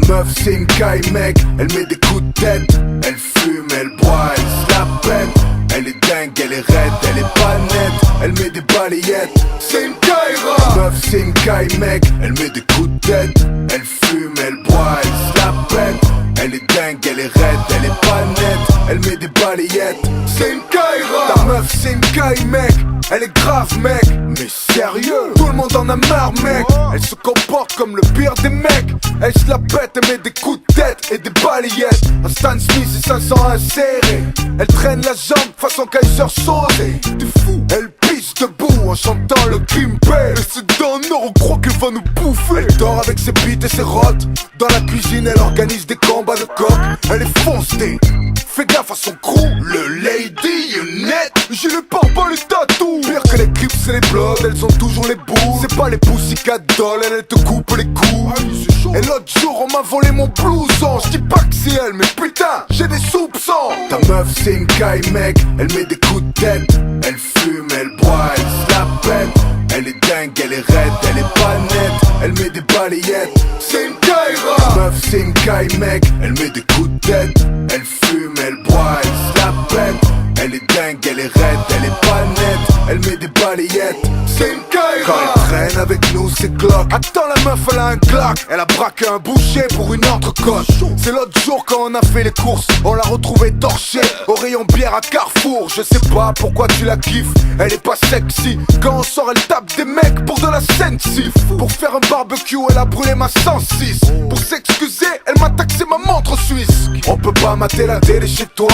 meuf c'est une caille mec, elle met des coups de tête. Elle fume, elle boit, elle se la pète. Elle est dingue, elle est raide, elle est pas nette. Elle met des balayettes, c'est une caille. Meuf c'est une caille mec, elle met des coups de tête. Elle fume, elle boit, elle se la pète. Elle est dingue, elle est raide, elle est pas nette. Elle met des balayettes, c'est une caille. Ta meuf c'est une caille mec, elle est grave mec. Mais sérieux, tout le monde en a marre mec. Elle se comporte comme le pire des mecs. Elle se la pète, elle met des coups de tête et des balayettes. Un Stan Smith et 500 insérés. Elle traîne la jambe façon Kaiser Soze. T'es fou, elle pisse debout en chantant le crime paix. Et c'est dans le nord, on croit qu'elle va nous bouffer. Elle dort avec ses bites et ses rottes. Dans la cuisine, elle organise des combats de coq. Elle est foncée, fais gaffe à son crew. Le lady est net, j'ai le pare-balles les tatous. Pire que les Crips et les Bloods, elles ont toujours les boules. C'est pas les Pussycat Dolls, elle te coupe les couilles. Et l'autre jour on m'a volé mon blouson. J'dis pas que c'est elle, mais putain, j'ai des soupçons. Ta meuf c'est une caille mec, elle met des coups de tête. Elle fume, elle boit, elle se la pète. Elle est dingue, elle est raide, elle est pas nette. Elle met des balayettes, c'est une caille. Ta meuf c'est une caille mec, elle met des coups de tête. Elle fume, elle boit, elle se la pète. Elle est dingue, elle est raide, elle est pas nette. Elle met des balayettes, c'est une caille. Quand elle traîne avec nous c'est Glock. Attends, la meuf elle a un Glock. Elle a braqué un boucher pour une entrecôte. C'est l'autre jour quand on a fait les courses, on l'a retrouvée torchée au rayon bière à Carrefour. Je sais pas pourquoi tu la kiffes, elle est pas sexy. Quand on sort elle tape des mecs pour de la sensi. Pour faire un barbecue elle a brûlé ma 106. Pour s'excuser elle m'a taxé ma montre suisse. On peut pas mater la télé chez toi.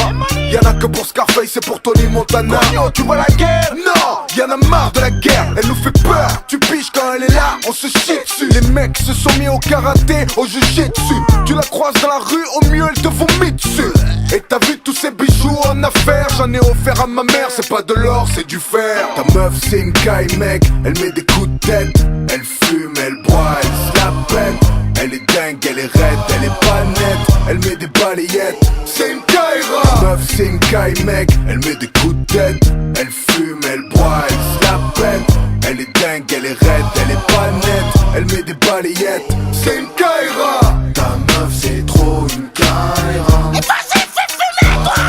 Y'en a que pour Scarface et pour Tony Montana. Yo, tu vois la guerre? Non, y'en a marre de la guerre, elle nous fait peur. Tu piges quand elle est là, on se chie dessus. Les mecs se sont mis au karaté, au jujitsu. Tu la croises dans la rue, au mieux elle te vomit dessus. Et t'as vu tous ces bijoux en affaires? J'en ai offert à ma mère, c'est pas de l'or, c'est du fer. Ta meuf c'est une caille mec, elle met des coups de tête. Elle fume, elle boit, elle se la pète. Elle est dingue, elle est raide, elle est pas nette. Elle met des balayettes, c'est une caille. Ta meuf c'est une caille mec, elle met des coups de tête. Elle fume, elle boit, elle se la pète. Elle est dingue, elle est raide, elle est pas nette. Elle met des balayettes, c'est une caïra. Ta meuf c'est trop une caïra. Et vas-y, fais fumer toi.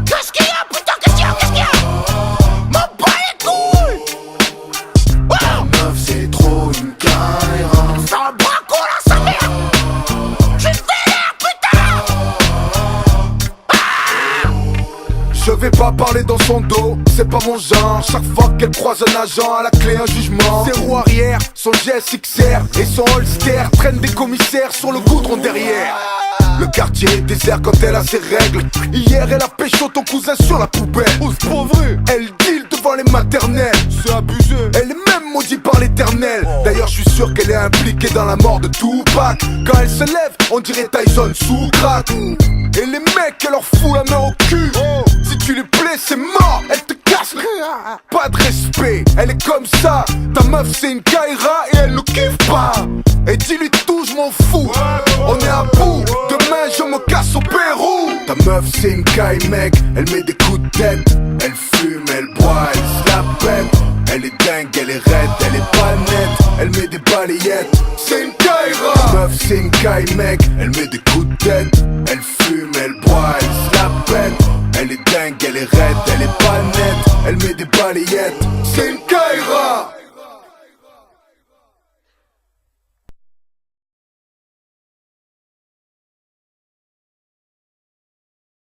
Qu'est-ce qu'il y a, putain, qu'est-ce qu'il y a, qu'est-ce qu'il y a? M'en bats les couilles. Ta meuf c'est trop une caïra. C'est un braco là, sa mère. Je suis vénère, putain. Je vais pas parler dans son dos, c'est pas mon genre. Chaque fois qu'elle croise un agent, à la clé un jugement. Ses roues arrière, son GSXR et son holster traînent des commissaires sur le goudron derrière. Le quartier est désert quand elle a ses règles. Hier elle a pécho ton cousin sur la poubelle. Oh c'est pas vrai. Elle deal devant les maternelles. C'est abusé. Elle est même maudite par l'éternel. D'ailleurs je suis sûr qu'elle est impliquée dans la mort de Tupac. Quand elle se lève, on dirait Tyson sous crack. Et les mecs, elle leur fout la main au cul. Si tu les plais, c'est mort, elle te casse. Pas de respect, elle est comme ça. Ta meuf, c'est une caïra et elle nous kiffe pas. Et dis-lui tout, je m'en fous. On est à bout, demain je me casse au Pérou. Ta meuf, c'est une caï mec, elle met des coups de tête. Elle fume, elle boit, elle se la pète. Elle est dingue, elle est raide, elle est pas nette. Elle met des balayettes, c'est une caïra. Ta meuf, c'est une caï mec, elle met des coups de tête. Elle fume, elle boit, elle se la pète. Elle est dingue, elle est raide, elle est pas nette. Elle met des balayettes, c'est une caïra.